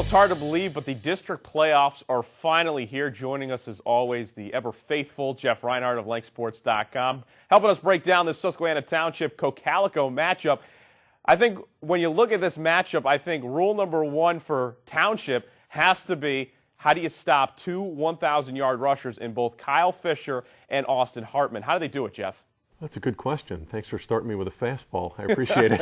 Well, it's hard to believe, but the district playoffs are finally here. Joining us, as always, the ever-faithful Jeff Reinhart of LankSports.com, helping us break down this Susquehanna Township-Cocalico matchup. I think when you look at this matchup, I think rule number one for Township has to be, how do you stop two 1,000-yard rushers in both Kyle Fisher and Austin Hartman? How do they do it, Jeff? That's a good question. Thanks for starting me with a fastball. I appreciate it.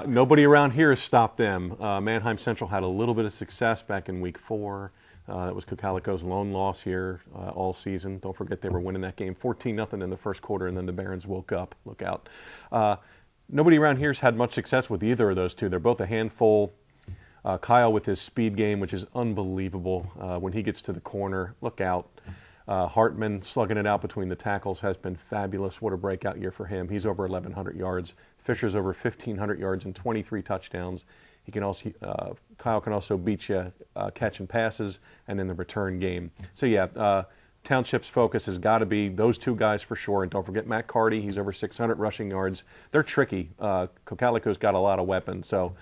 Nobody around here has stopped them. Manheim Central had a little bit of success back in week 4. That was Cocalico's lone loss here all season. Don't forget they were winning that game 14-0 in the first quarter, and then the Barons woke up. Look out. Nobody around here has had much success with either of those two. They're both a handful. Kyle with his speed game, which is unbelievable. When he gets to the corner, look out. Hartman slugging it out between the tackles has been fabulous. What a breakout year for him. He's over 1,100 yards. Fisher's over 1,500 yards and 23 touchdowns. He can also, Kyle can also beat you catching passes and in the return game. So yeah, Township's focus has got to be those two guys for sure. And don't forget Matt Carty. He's over 600 rushing yards. They're tricky. Cocalico's got a lot of weapons. So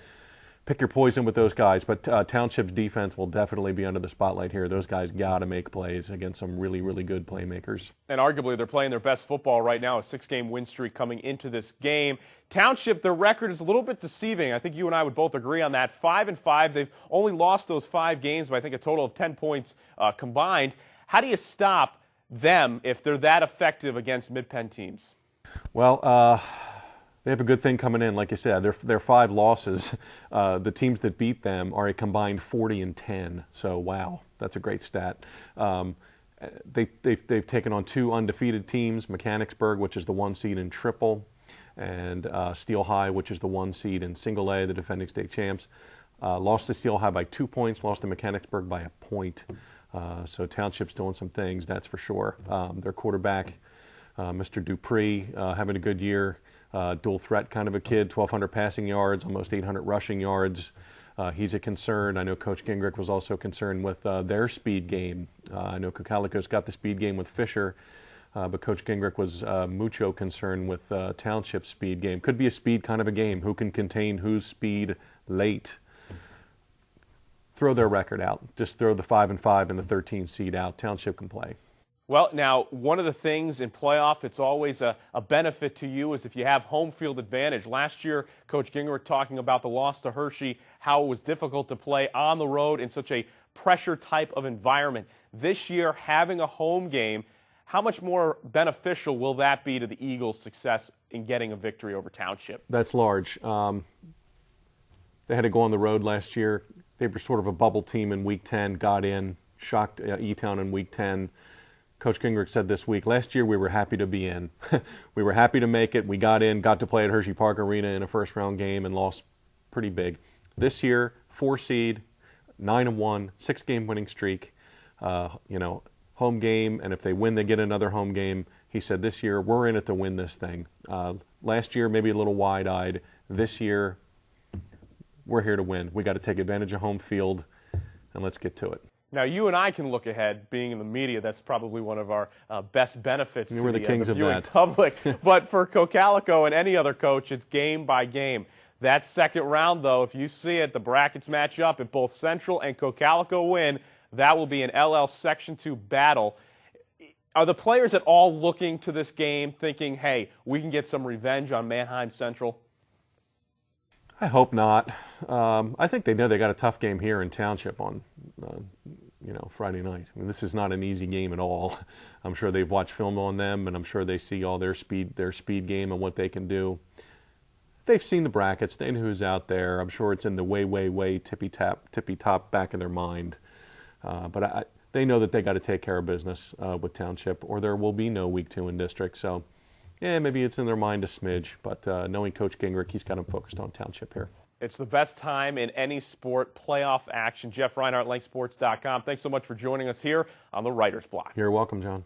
pick your poison with those guys, but Township's defense will definitely be under the spotlight here. Those guys got to make plays against some really, really good playmakers. And arguably they're playing their best football right now, a 6-game win streak coming into this game. Township, their record is a little bit deceiving. I think you and I would both agree on that. 5-5. They've only lost those 5 games by, I think, a total of 10 points combined. How do you stop them if they're that effective against mid-pen teams? Well, they have a good thing coming in. Like you said, their 5 losses, the teams that beat them are a combined 40-10. So, wow, that's a great stat. They've taken on 2 undefeated teams, Mechanicsburg, which is the 1 seed in triple, and Steel High, which is the 1 seed in single A, the defending state champs. Lost to Steel High by 2 points, lost to Mechanicsburg by 1 point. So Township's doing some things, that's for sure. Their quarterback, Mr. Dupree, having a good year. Dual threat kind of a kid, 1,200 passing yards, almost 800 rushing yards. He's a concern. I know Coach Gingrich was also concerned with their speed game. I know Cocalico's got the speed game with Fisher, but Coach Gingrich was mucho concerned with Township's speed game. Could be a speed kind of a game. Who can contain whose speed late? Throw their record out. Just throw the 5-5 and the 13 seed out. Township can play. Well, now, one of the things in playoff, it's always a benefit to you is if you have home field advantage. Last year, Coach Gingrich talking about the loss to Hershey, how it was difficult to play on the road in such a pressure type of environment. This year, having a home game, how much more beneficial will that be to the Eagles' success in getting a victory over Township? That's large. They had to go on the road last year. They were sort of a bubble team in Week 10, got in, shocked E-Town in Week 10. Coach Gingrich said this week, last year we were happy to be in. We were happy to make it. We got in, got to play at Hershey Park Arena in a first-round game and lost pretty big. This year, 4 seed, 9-1, 6-game winning streak, home game, and if they win, they get another home game. He said this year, we're in it to win this thing. Last year, maybe a little wide-eyed. This year, we're here to win. We got to take advantage of home field, and let's get to it. Now, you and I can look ahead. Being in the media, that's probably one of our best benefits to the kings the viewing of that. public. But for Cocalico and any other coach, it's game by game. That second round, though, if you see it, the brackets match up. If both Central and Cocalico win, that will be an LL Section 2 battle. Are the players at all looking to this game thinking, hey, we can get some revenge on Manheim Central? I hope not. I think they know they got a tough game here in Township on Friday night. I mean, this is not an easy game at all. I'm sure they've watched film on them, and I'm sure they see all their speed game and what they can do. They've seen the brackets. They know who's out there. I'm sure it's in the way tippy top back of their mind. But they know that they got to take care of business with Township, or there will be no Week 2 in district. So, yeah, maybe it's in their mind a smidge. But knowing Coach Gingrich, he's got them focused on Township here. It's the best time in any sport, playoff action. Jeff Reinhart, LankSports.com. Thanks so much for joining us here on the Writer's Block. You're welcome, John.